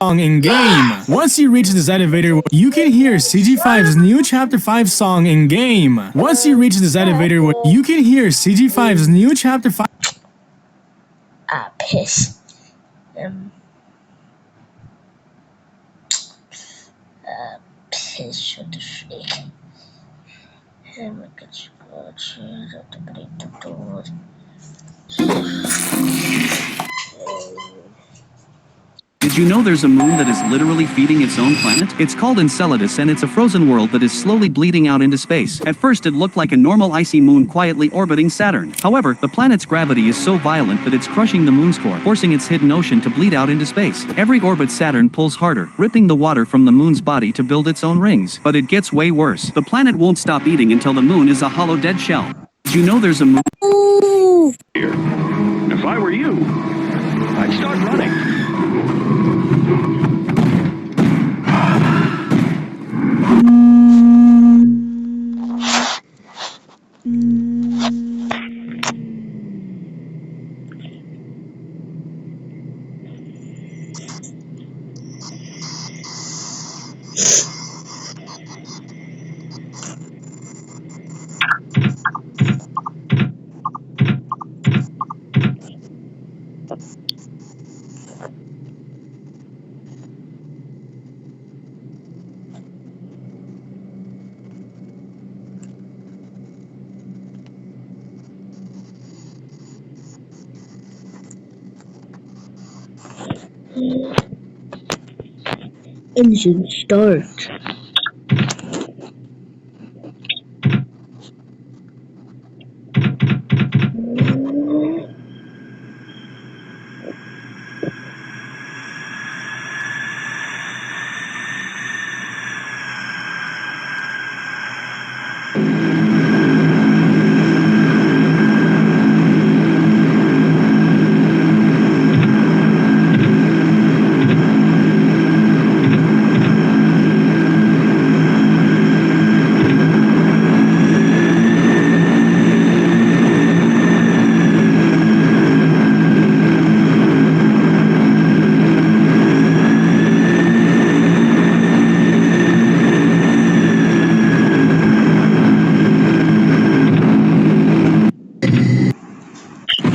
song in game. Once you reach this elevator, you can hear CG5's new Chapter 5 song in game. Once you reach this elevator, you can hear CG5's new Chapter 5. Ah, piss. Piss, what the freak. Did you know there's a moon that is literally feeding its own planet? It's called Enceladus and it's a frozen world that is slowly bleeding out into space. At first it looked like a normal icy moon quietly orbiting Saturn. However, the planet's gravity is so violent that it's crushing the moon's core, forcing its hidden ocean to bleed out into space. Every orbit Saturn pulls harder, ripping the water from the moon's body to build its own rings. But it gets way worse. The planet won't stop eating until the moon is a hollow dead shell. Did you know there's a moon? Here. If I were you, I'd start running. Engine start.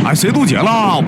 哎，谁渡劫了？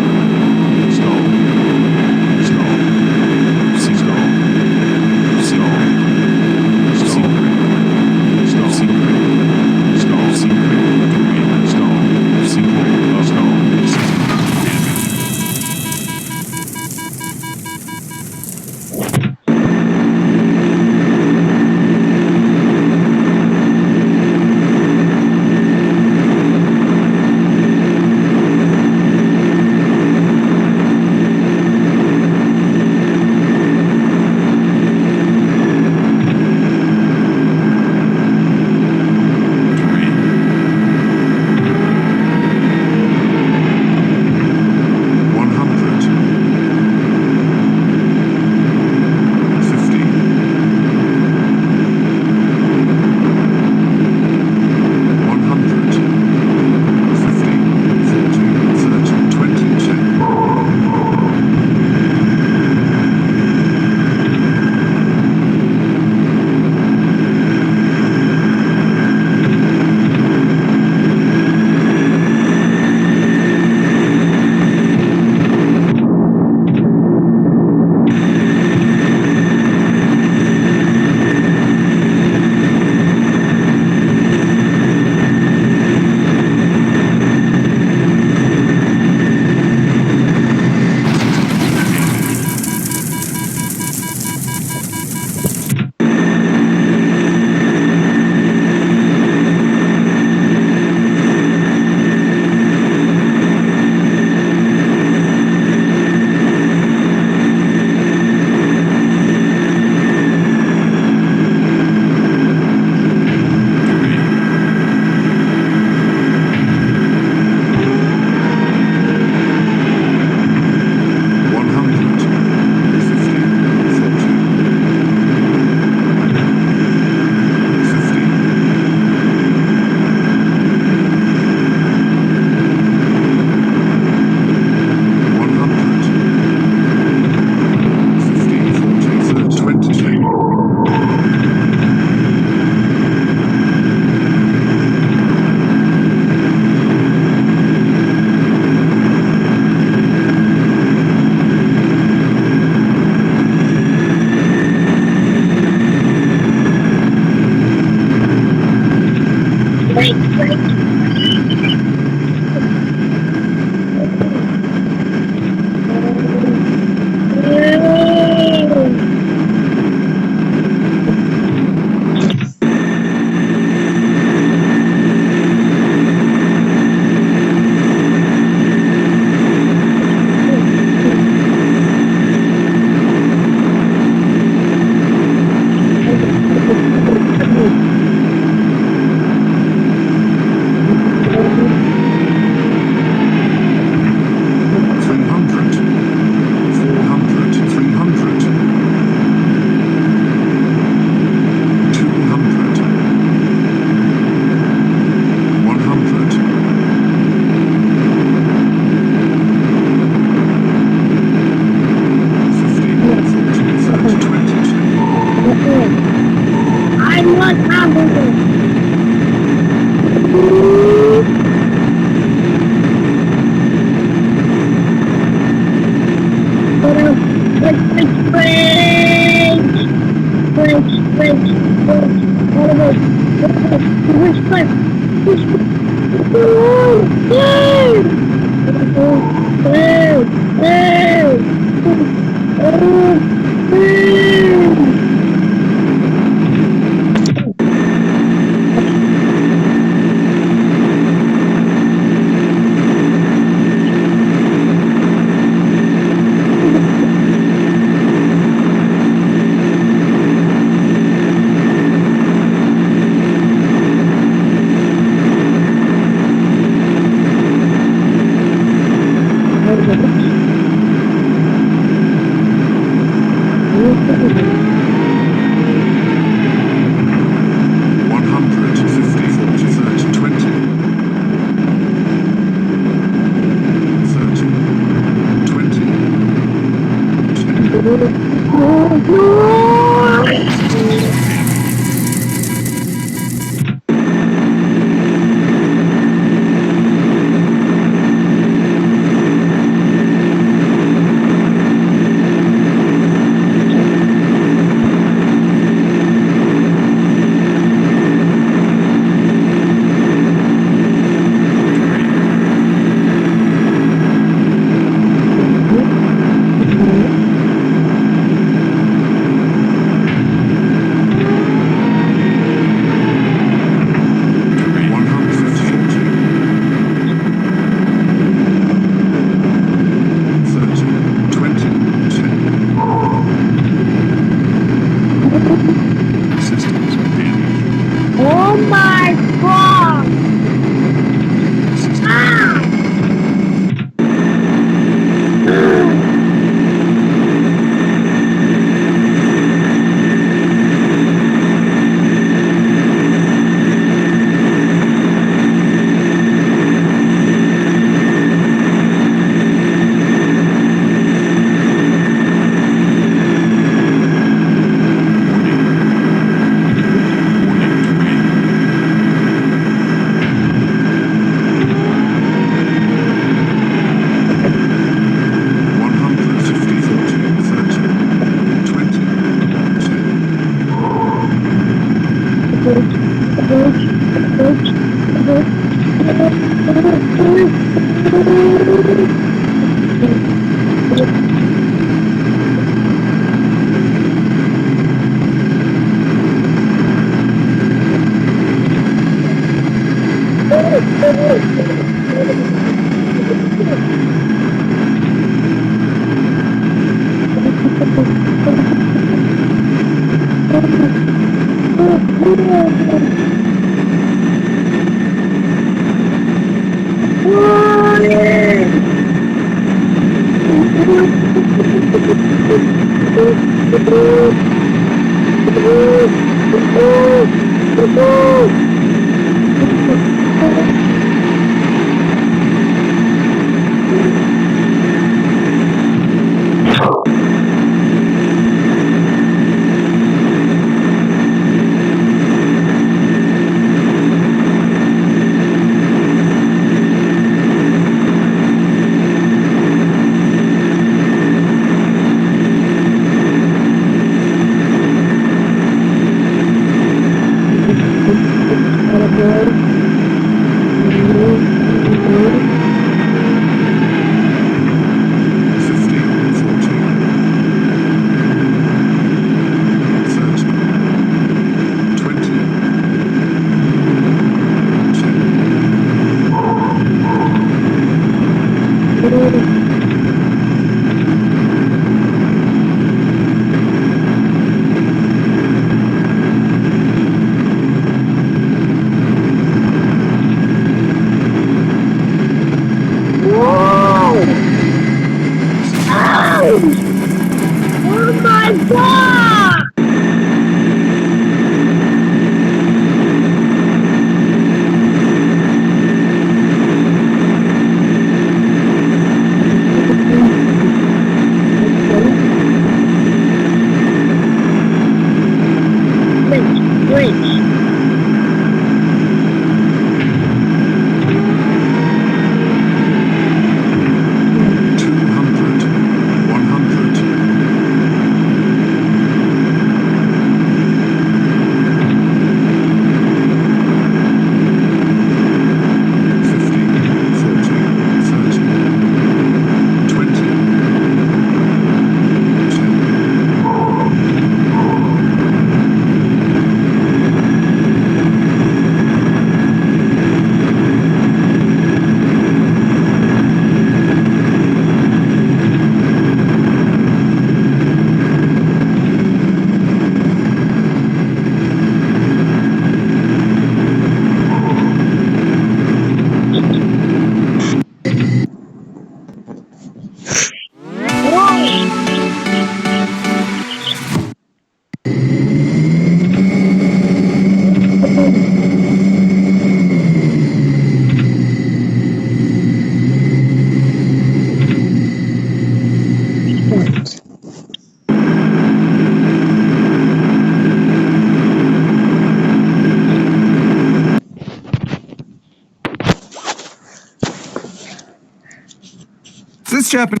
Japanese.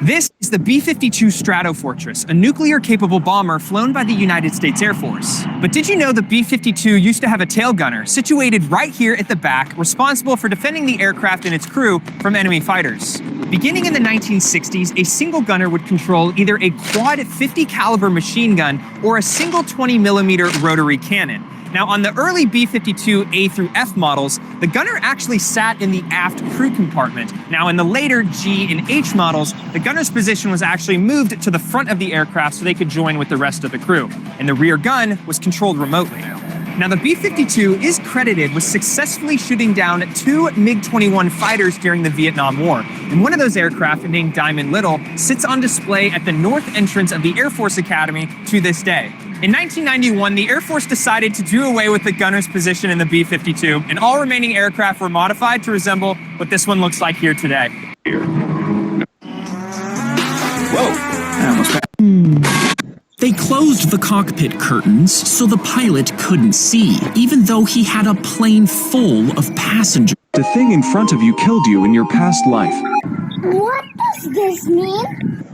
This is the B-52 Stratofortress, a nuclear-capable bomber flown by the United States Air Force. But did you know the B-52 used to have a tail gunner situated right here at the back, responsible for defending the aircraft and its crew from enemy fighters? Beginning in the 1960s, a single gunner would control either a quad 50 caliber machine gun or a single 20mm rotary cannon. Now, on the early B-52 A through F models, the gunner actually sat in the aft crew compartment. Now, in the later G and H models, the gunner's position was actually moved to the front of the aircraft so they could join with the rest of the crew, and the rear gun was controlled remotely. Now, the B-52 is credited with successfully shooting down 2 MiG-21 fighters during the Vietnam War, and one of those aircraft, named Diamond Little, sits on display at the north entrance of the Air Force Academy to this day. In 1991, the Air Force decided to do away with the gunner's position in the B-52, and all remaining aircraft were modified to resemble what this one looks like here today. They closed the cockpit curtains so the pilot couldn't see, even though he had a plane full of passengers. The thing in front of you killed you in your past life. What does this mean?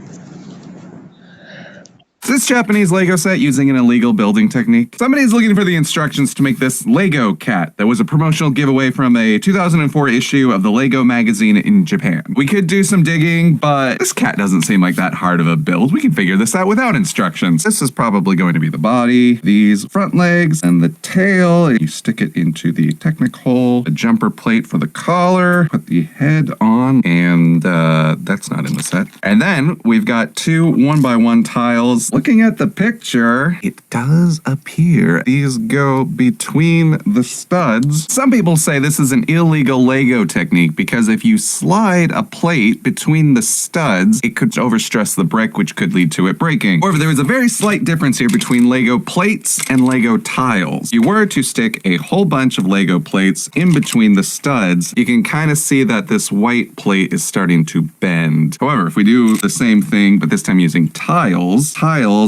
This Japanese Lego set using an illegal building technique. Somebody's looking for the instructions to make this Lego cat that was a promotional giveaway from a 2004 issue of the Lego magazine in Japan. We could do some digging, but this cat doesn't seem like that hard of a build. We can figure this out without instructions. This is probably going to be the body, these front legs, and the tail. You stick it into the Technic hole, a jumper plate for the collar, put the head on, and that's not in the set. And then we've got 2 1x1 tiles. Looking at the picture, it does appear these go between the studs. Some people say this is an illegal Lego technique because if you slide a plate between the studs, it could overstress the brick, which could lead to it breaking. However, there is a very slight difference here between Lego plates and Lego tiles. If you were to stick a whole bunch of Lego plates in between the studs, you can kind of see that this white plate is starting to bend. However, if we do the same thing, but this time using tiles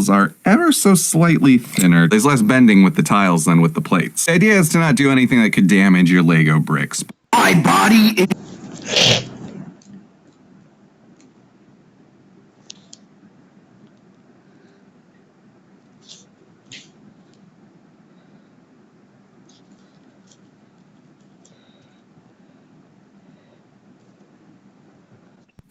are ever so slightly thinner. There's less bending with the tiles than with the plates. The idea is to not do anything that could damage your Lego bricks. My body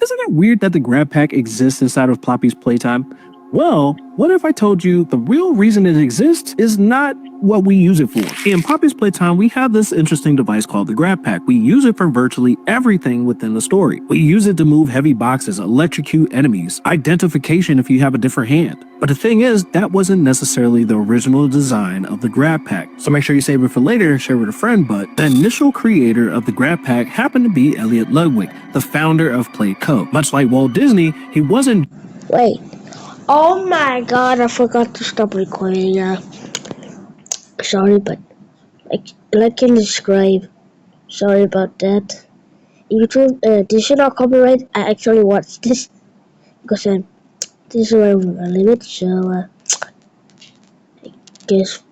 Isn't it weird that the Grab Pack exists inside of Ploppy's Playtime? Well, what if I told you the real reason it exists is not what we use it for? In Poppy's Playtime, we have this interesting device called the Grab Pack. We use it for virtually everything within the story. We use it to move heavy boxes, electrocute enemies, identification if you have a different hand. But the thing is, that wasn't necessarily the original design of the Grab Pack. So make sure you save it for later and share with a friend, but the initial creator of the Grab Pack happened to be Elliot Ludwig, the founder of Play Co. Much like Walt Disney, he wasn't... Wait. Oh my god, I forgot to stop recording. Sorry, but like and subscribe. Sorry about that. YouTube, this is not copyright. I actually watched this because this is my limit, so I guess